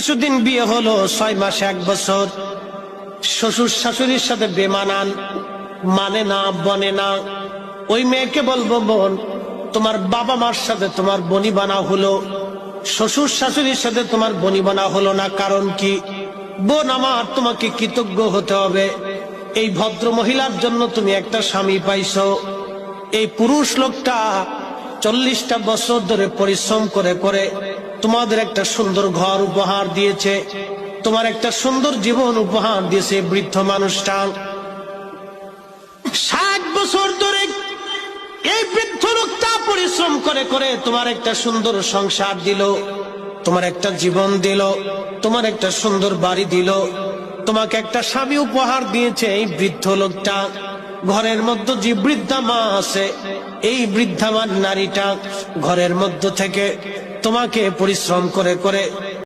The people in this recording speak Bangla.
কিছুদিন বিয়ে হলো, 6 মাস 1 বছর, শ্বশুর শাশুড়ির সাথে বেমানান, মানে না, বনে না। ওই মেয়েকে বলবো, বোন তোমার বাবা মার সাথে তোমার বনিবানা হলো, শ্বশুর শাশুড়ির সাথে তোমার বনিবানা হলো না, কারণ কি? বোন আমার, তোমাকে কৃতজ্ঞ হতে হবে। এই ভদ্র মহিলার জন্য তুমি একটা স্বামী পাইছো। এই পুরুষ লোকটা 40টা বছর ধরে পরিশ্রম করে করে তোমাদের একটা সুন্দর ঘর উপহার দিয়েছে, তোমার একটা সুন্দর জীবন উপহার দিয়েছে। বৃদ্ধ মানুষটা 60 বছর ধরে এই বৃদ্ধ লোকটা পরিশ্রম করে করে তোমার একটা সুন্দর সংসার দিল, তোমার একটা জীবন দিল, তোমার একটা সুন্দর বাড়ি দিল, তোমাকে একটা স্বামী উপহার দিয়েছে। এই বৃদ্ধ লোকটা ঘরের মধ্যে যে বৃদ্ধা মা আছে, এই বৃদ্ধা মা নারীটা ঘরের মধ্য থেকে তোমাকে পরিশ্রম করে করে